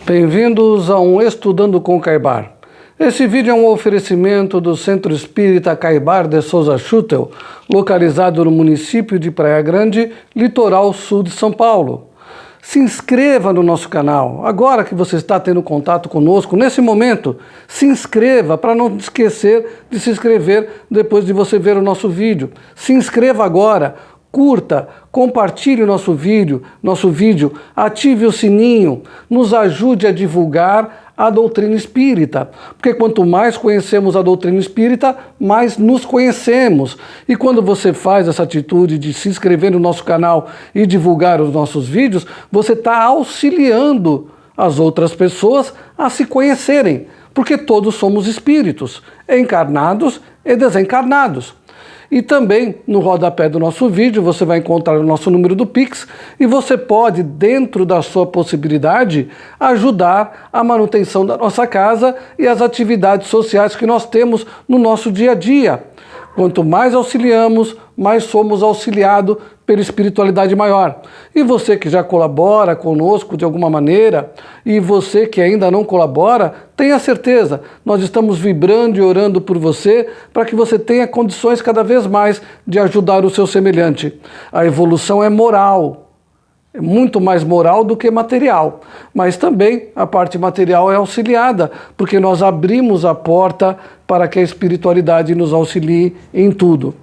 Bem-vindos a um Estudando com Caibar. Esse vídeo é um oferecimento do Centro Espírita Caibar de Souza Schutel, localizado no município de Praia Grande, litoral sul de São Paulo. Se inscreva no nosso canal. Agora que você está tendo contato conosco, nesse momento, se inscreva para não esquecer de se inscrever depois de você ver o nosso vídeo. Se inscreva agora. Curta, compartilhe o nosso vídeo, ative o sininho, nos ajude a divulgar a doutrina espírita, porque quanto mais conhecemos a doutrina espírita, mais nos conhecemos. E quando você faz essa atitude de se inscrever no nosso canal e divulgar os nossos vídeos, você está auxiliando as outras pessoas a se conhecerem, porque todos somos espíritos, encarnados e desencarnados. E também no rodapé do nosso vídeo você vai encontrar o nosso número do Pix e você pode, dentro da sua possibilidade, ajudar a manutenção da nossa casa e as atividades sociais que nós temos no nosso dia a dia. Quanto mais auxiliamos, mais somos auxiliados pela espiritualidade maior. E você que já colabora conosco de alguma maneira, e você que ainda não colabora, tenha certeza, nós estamos vibrando e orando por você para que você tenha condições cada vez mais de ajudar o seu semelhante. A evolução é moral. É muito mais moral do que material, mas também a parte material é auxiliada, porque nós abrimos a porta para que a espiritualidade nos auxilie em tudo,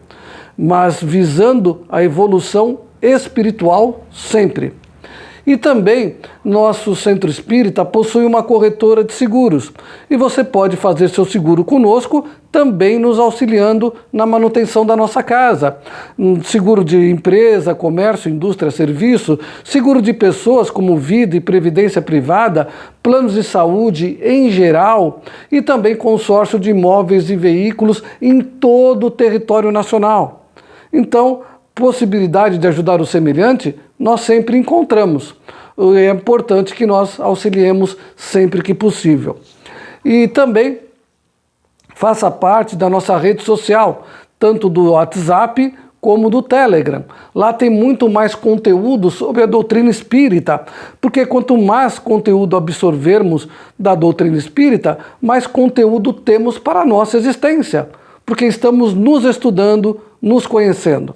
mas visando a evolução espiritual sempre. E também, nosso centro espírita possui uma corretora de seguros, e você pode fazer seu seguro conosco, também nos auxiliando na manutenção da nossa casa. Seguro de empresa, comércio, indústria, serviço, seguro de pessoas como vida e previdência privada, planos de saúde em geral, e também consórcio de imóveis e veículos em todo o território nacional. Então, possibilidade de ajudar o semelhante, nós sempre encontramos. É importante que nós auxiliemos sempre que possível. E também faça parte da nossa rede social, tanto do WhatsApp como do Telegram. Lá tem muito mais conteúdo sobre a doutrina espírita, porque quanto mais conteúdo absorvermos da doutrina espírita, mais conteúdo temos para a nossa existência, porque estamos nos estudando, nos conhecendo.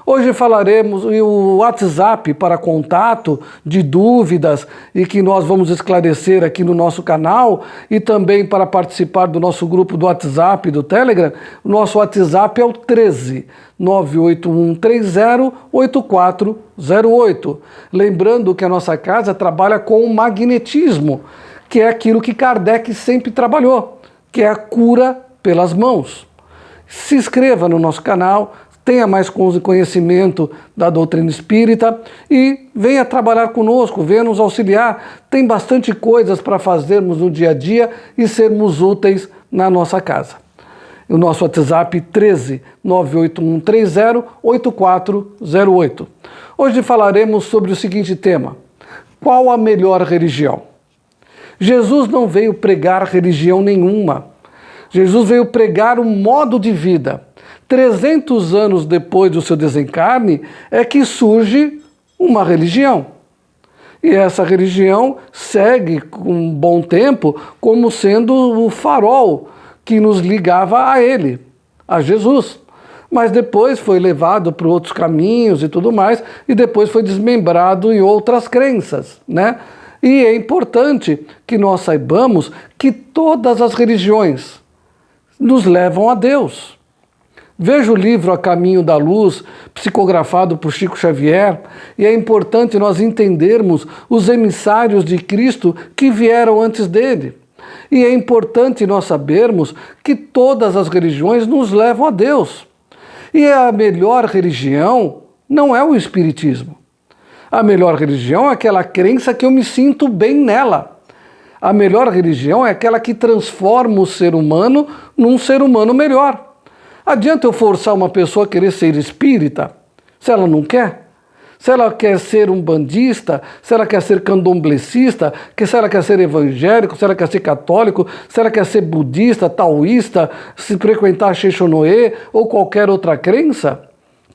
Hoje falaremos o WhatsApp para contato de dúvidas e que nós vamos esclarecer aqui no nosso canal, e também para participar do nosso grupo do WhatsApp e do Telegram. O nosso WhatsApp é o 13 98130 8408. Lembrando que a nossa casa trabalha com o magnetismo, que é aquilo que Kardec sempre trabalhou, que é a cura pelas mãos. Se inscreva no nosso canal, tenha mais conhecimento da doutrina espírita e venha trabalhar conosco, venha nos auxiliar. Tem bastante coisas para fazermos no dia a dia e sermos úteis na nossa casa. O nosso WhatsApp 13 98130 8408. Hoje falaremos sobre o seguinte tema: qual a melhor religião? Jesus não veio pregar religião nenhuma. Jesus veio pregar um modo de vida. 300 anos depois do seu desencarne é que surge uma religião. E essa religião segue com um bom tempo como sendo o farol que nos ligava a ele, a Jesus. Mas depois foi levado por outros caminhos e tudo mais, e depois foi desmembrado em outras crenças, né? E é importante que nós saibamos que todas as religiões nos levam a Deus. Veja o livro A Caminho da Luz, psicografado por Chico Xavier, e é importante nós entendermos os emissários de Cristo que vieram antes dele. E é importante nós sabermos que todas as religiões nos levam a Deus. E a melhor religião não é o Espiritismo. A melhor religião é aquela crença que eu me sinto bem nela. A melhor religião é aquela que transforma o ser humano num ser humano melhor. Adianta eu forçar uma pessoa a querer ser espírita, se ela não quer? Se ela quer ser um bandista, se ela quer ser candomblessista, se ela quer ser evangélico, se ela quer ser católico, se ela quer ser budista, taoísta, se frequentar Sheshonoe ou qualquer outra crença,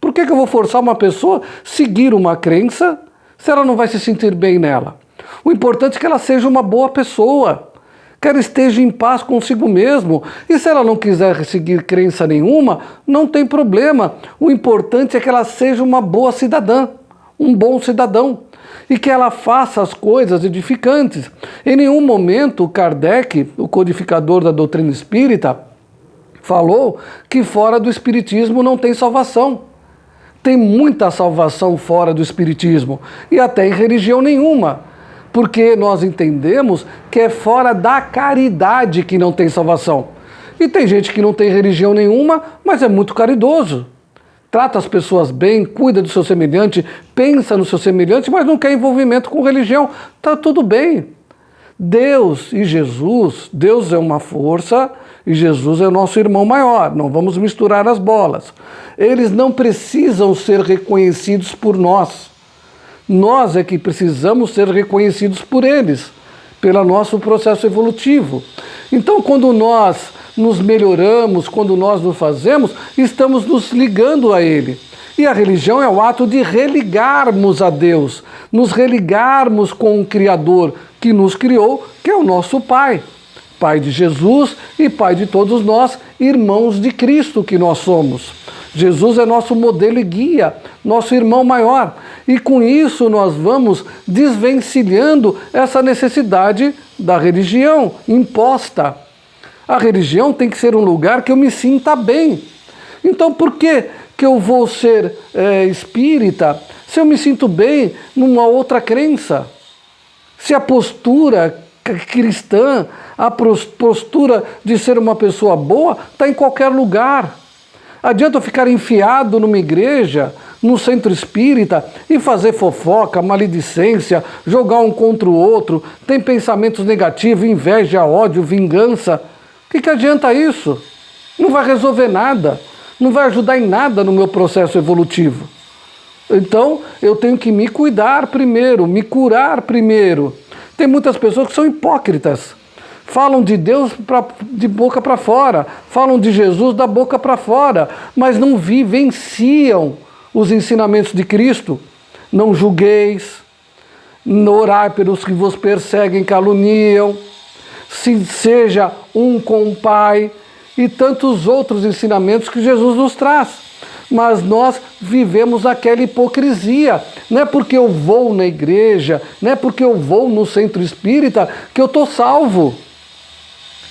por que eu vou forçar uma pessoa a seguir uma crença se ela não vai se sentir bem nela? O importante é que ela seja uma boa pessoa, que ela esteja em paz consigo mesmo. E se ela não quiser seguir crença nenhuma, não tem problema. O importante é que ela seja uma boa cidadã, um bom cidadão, e que ela faça as coisas edificantes. Em nenhum momento Kardec, o codificador da doutrina espírita, falou que fora do espiritismo não tem salvação. Tem muita salvação fora do espiritismo, e até em religião nenhuma, porque nós entendemos que é fora da caridade que não tem salvação. E tem gente que não tem religião nenhuma, mas é muito caridoso. Trata as pessoas bem, cuida do seu semelhante, pensa no seu semelhante, mas não quer envolvimento com religião. Tá tudo bem. Deus e Jesus, Deus é uma força e Jesus é o nosso irmão maior. Não vamos misturar as bolas. Eles não precisam ser reconhecidos por nós. Nós é que precisamos ser reconhecidos por eles, pelo nosso processo evolutivo. Então, quando nós nos melhoramos, quando nós nos fazemos, estamos nos ligando a Ele. E a religião é o ato de religarmos a Deus, nos religarmos com o Criador que nos criou, que é o nosso Pai. Pai de Jesus e Pai de todos nós, irmãos de Cristo que nós somos. Jesus é nosso modelo e guia, nosso irmão maior. E com isso nós vamos desvencilhando essa necessidade da religião imposta. A religião tem que ser um lugar que eu me sinta bem. Então por que eu vou ser espírita se eu me sinto bem numa outra crença? Se a postura cristã, a postura de ser uma pessoa boa, está em qualquer lugar. Adianta eu ficar enfiado numa igreja, num centro espírita, e fazer fofoca, maledicência, jogar um contra o outro, tem pensamentos negativos, inveja, ódio, vingança. O que adianta isso? Não vai resolver nada, não vai ajudar em nada no meu processo evolutivo. Então, eu tenho que me cuidar primeiro, me curar primeiro. Tem muitas pessoas que são hipócritas. Falam de Deus de boca para fora, falam de Jesus da boca para fora, mas não vivenciam os ensinamentos de Cristo. Não julgueis, orai pelos que vos perseguem, caluniam, seja um com o Pai e tantos outros ensinamentos que Jesus nos traz. Mas nós vivemos aquela hipocrisia. Não é porque eu vou na igreja, não é porque eu vou no centro espírita que eu estou salvo.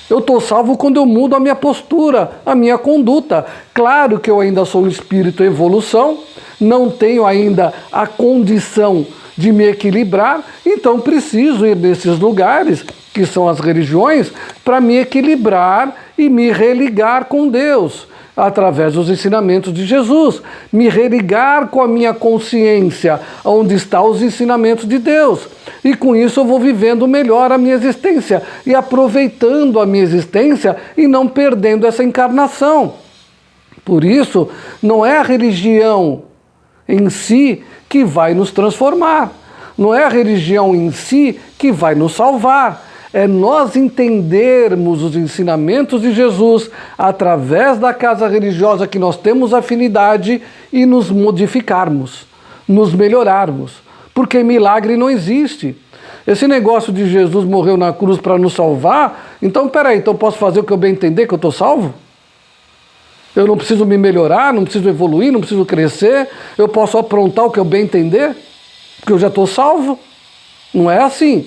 Eu estou salvo quando eu mudo a minha postura, a minha conduta. Claro que eu ainda sou um espírito em evolução, não tenho ainda a condição de me equilibrar, então preciso ir nesses lugares, que são as religiões, para me equilibrar e me religar com Deus, através dos ensinamentos de Jesus, me religar com a minha consciência, onde estão os ensinamentos de Deus. E com isso eu vou vivendo melhor a minha existência e aproveitando a minha existência e não perdendo essa encarnação. Por isso, não é a religião em si que vai nos transformar, não é a religião em si que vai nos salvar. É nós entendermos os ensinamentos de Jesus através da casa religiosa que nós temos afinidade e nos modificarmos, nos melhorarmos. Porque milagre não existe. Esse negócio de Jesus morreu na cruz para nos salvar, então peraí, então eu posso fazer o que eu bem entender que eu estou salvo? Eu não preciso me melhorar, não preciso evoluir, não preciso crescer, eu posso aprontar o que eu bem entender, porque eu já estou salvo? Não é assim.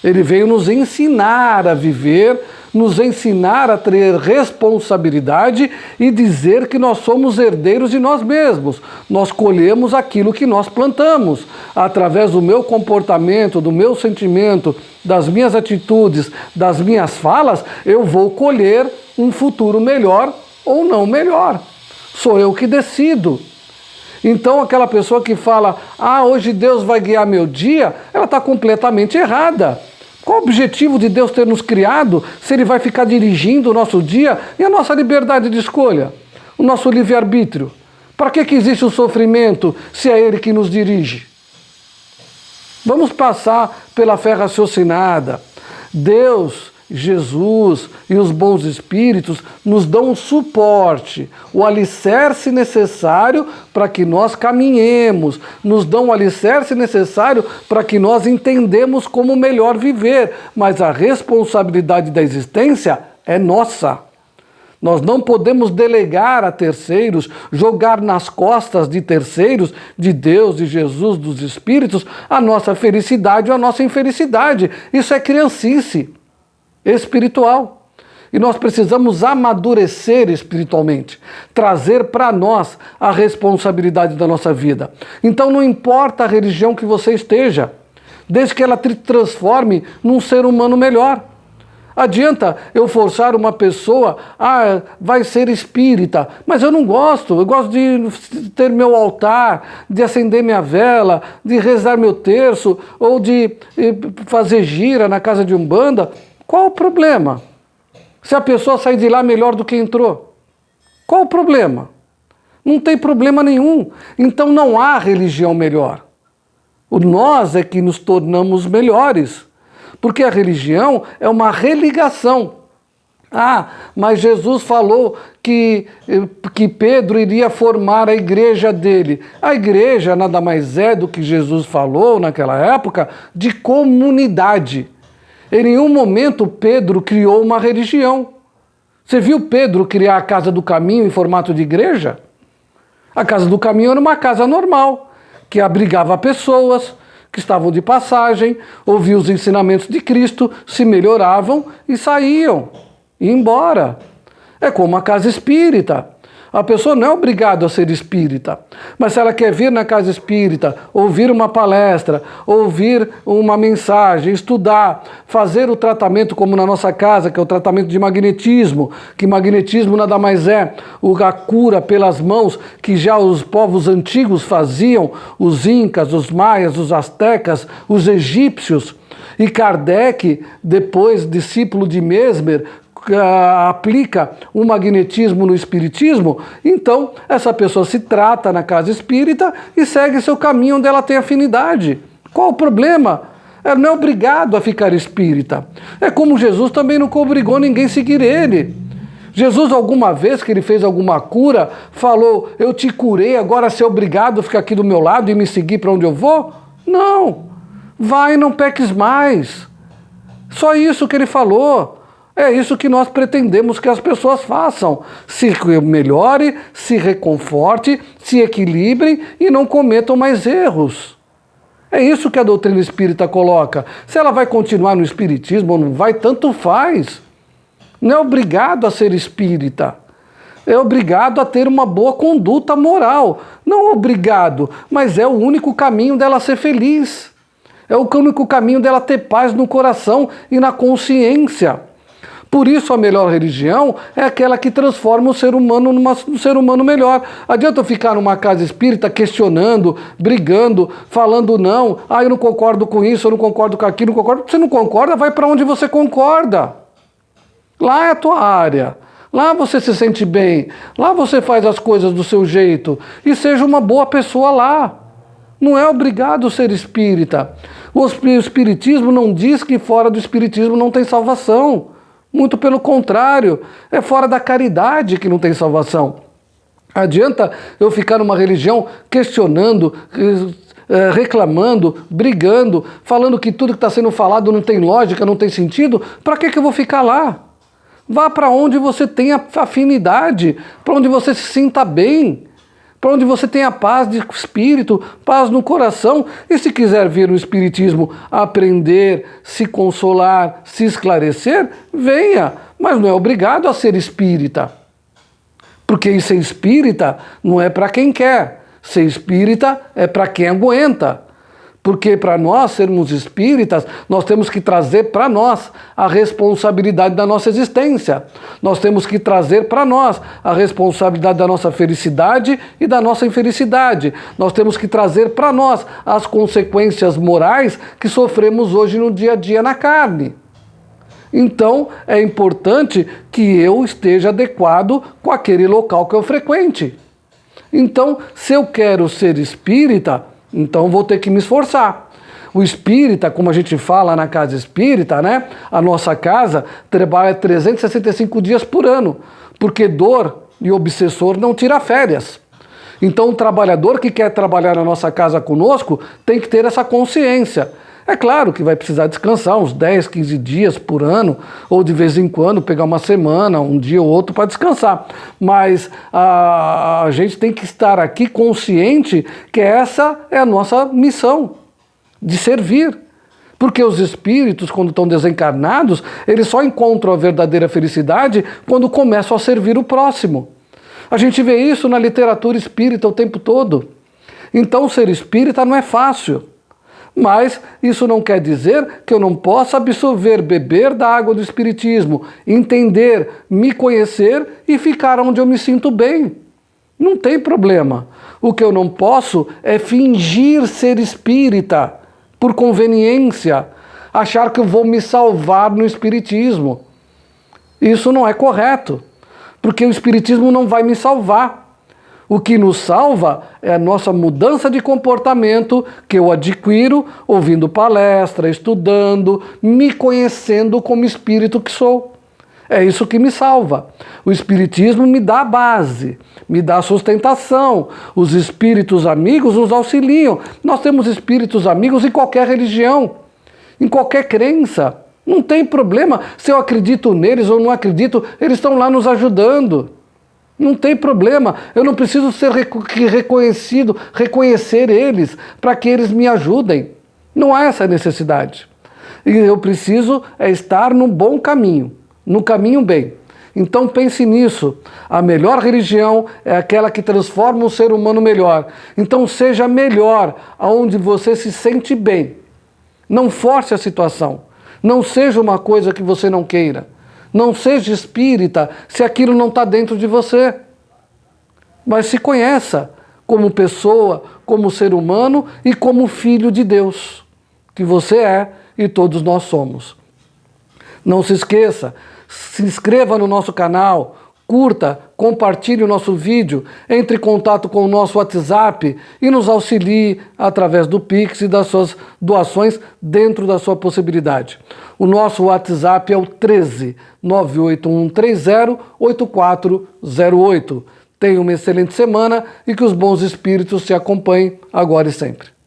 Ele veio nos ensinar a viver, nos ensinar a ter responsabilidade e dizer que nós somos herdeiros de nós mesmos. Nós colhemos aquilo que nós plantamos. Através do meu comportamento, do meu sentimento, das minhas atitudes, das minhas falas, eu vou colher um futuro melhor ou não melhor. Sou eu que decido. Então aquela pessoa que fala, hoje Deus vai guiar meu dia, ela está completamente errada. Qual o objetivo de Deus ter nos criado se Ele vai ficar dirigindo o nosso dia e a nossa liberdade de escolha, o nosso livre-arbítrio? Para que existe o sofrimento se é Ele que nos dirige? Vamos passar pela fé raciocinada. Deus Jesus e os bons espíritos nos dão o suporte, o alicerce necessário para que nós caminhemos, nos dão o alicerce necessário para que nós entendemos como melhor viver, mas a responsabilidade da existência é nossa. Nós não podemos delegar a terceiros, jogar nas costas de terceiros, de Deus, de Jesus, dos Espíritos, a nossa felicidade ou a nossa infelicidade. Isso é criancice espiritual. E nós precisamos amadurecer espiritualmente, trazer para nós a responsabilidade da nossa vida. Então não importa a religião que você esteja, desde que ela te transforme num ser humano melhor. Adianta eu forçar uma pessoa, vai ser espírita, mas eu não gosto, eu gosto de ter meu altar, de acender minha vela, de rezar meu terço, ou de fazer gira na casa de Umbanda. Qual o problema? Se a pessoa sair de lá melhor do que entrou, qual o problema? Não tem problema nenhum. Então não há religião melhor. Nós é que nos tornamos melhores. Porque a religião é uma religação. Mas Jesus falou que Pedro iria formar a igreja dele. A igreja nada mais é do que Jesus falou naquela época de comunidade. Em nenhum momento Pedro criou uma religião. Você viu Pedro criar a Casa do Caminho em formato de igreja? A Casa do Caminho era uma casa normal, que abrigava pessoas que estavam de passagem, ouviam os ensinamentos de Cristo, se melhoravam e saíam, iam embora. É como a casa espírita. A pessoa não é obrigada a ser espírita, mas se ela quer vir na casa espírita, ouvir uma palestra, ouvir uma mensagem, estudar, fazer o tratamento como na nossa casa, que é o tratamento de magnetismo, que magnetismo nada mais é a cura pelas mãos que já os povos antigos faziam, os incas, os maias, os astecas, os egípcios, e Kardec, depois discípulo de Mesmer, aplica o magnetismo no espiritismo. Então essa pessoa se trata na casa espírita e segue seu caminho onde ela tem afinidade. Qual o problema? Ela não é obrigado a ficar espírita. É como Jesus também nunca obrigou ninguém a seguir ele. Jesus, alguma vez que ele fez alguma cura, falou: eu te curei, agora você é obrigado a ficar aqui do meu lado e me seguir para onde eu vou? Não. Vai e não peques mais. Só isso que ele falou. É isso que nós pretendemos que as pessoas façam. Se melhore, se reconforte, se equilibrem e não cometam mais erros. É isso que a doutrina espírita coloca. Se ela vai continuar no espiritismo ou não vai, tanto faz. Não é obrigado a ser espírita. É obrigado a ter uma boa conduta moral. Não obrigado, mas é o único caminho dela ser feliz. É o único caminho dela ter paz no coração e na consciência. Por isso a melhor religião é aquela que transforma o ser humano num ser humano melhor. Adianta eu ficar numa casa espírita questionando, brigando, falando não, eu não concordo com isso, eu não concordo com aquilo, não concordo. Se não concorda, vai para onde você concorda. Lá é a tua área. Lá você se sente bem. Lá você faz as coisas do seu jeito. E seja uma boa pessoa lá. Não é obrigado a ser espírita. O espiritismo não diz que fora do espiritismo não tem salvação. Muito pelo contrário, é fora da caridade que não tem salvação. Adianta eu ficar numa religião questionando, reclamando, brigando, falando que tudo que está sendo falado não tem lógica, não tem sentido? Para que eu vou ficar lá? Vá para onde você tenha afinidade, para onde você se sinta bem, para onde você tenha paz de espírito, paz no coração. E se quiser vir no espiritismo aprender, se consolar, se esclarecer, venha, mas não é obrigado a ser espírita. Porque ser espírita não é para quem quer, ser espírita é para quem aguenta. Porque para nós sermos espíritas, nós temos que trazer para nós a responsabilidade da nossa existência. Nós temos que trazer para nós a responsabilidade da nossa felicidade e da nossa infelicidade. Nós temos que trazer para nós as consequências morais que sofremos hoje no dia a dia na carne. Então, é importante que eu esteja adequado com aquele local que eu frequente. Então, se eu quero ser espírita, então vou ter que me esforçar. O espírita, como a gente fala na casa espírita, né? A nossa casa trabalha 365 dias por ano, porque dor e obsessor não tira férias. Então, o trabalhador que quer trabalhar na nossa casa conosco tem que ter essa consciência. É claro que vai precisar descansar uns 10, 15 dias por ano, ou de vez em quando pegar uma semana, um dia ou outro para descansar. Mas a gente tem que estar aqui consciente que essa é a nossa missão, de servir. Porque os espíritos, quando estão desencarnados, eles só encontram a verdadeira felicidade quando começam a servir o próximo. A gente vê isso na literatura espírita o tempo todo. Então, ser espírita não é fácil. Mas isso não quer dizer que eu não possa absorver, beber da água do espiritismo, entender, me conhecer e ficar onde eu me sinto bem. Não tem problema. O que eu não posso é fingir ser espírita, por conveniência, achar que eu vou me salvar no espiritismo. Isso não é correto. Porque o espiritismo não vai me salvar. O que nos salva é a nossa mudança de comportamento que eu adquiro ouvindo palestra, estudando, me conhecendo como espírito que sou. É isso que me salva. O espiritismo me dá a base, me dá a sustentação. Os espíritos amigos nos auxiliam. Nós temos espíritos amigos em qualquer religião, em qualquer crença. Não tem problema se eu acredito neles ou não acredito, eles estão lá nos ajudando. Não tem problema, eu não preciso ser reconhecido, reconhecer eles para que eles me ajudem. Não há essa necessidade. E eu preciso estar no bom caminho, no caminho bem. Então pense nisso. A melhor religião é aquela que transforma o ser humano melhor. Então seja melhor aonde você se sente bem. Não force a situação. Não seja uma coisa que você não queira. Não seja espírita se aquilo não está dentro de você. Mas se conheça como pessoa, como ser humano e como filho de Deus, que você é e todos nós somos. Não se esqueça, se inscreva no nosso canal, curta, compartilhe o nosso vídeo, entre em contato com o nosso WhatsApp e nos auxilie através do Pix e das suas doações dentro da sua possibilidade. O nosso WhatsApp é o 13 98130 8408. Tenha uma excelente semana e que os bons espíritos te acompanhem agora e sempre.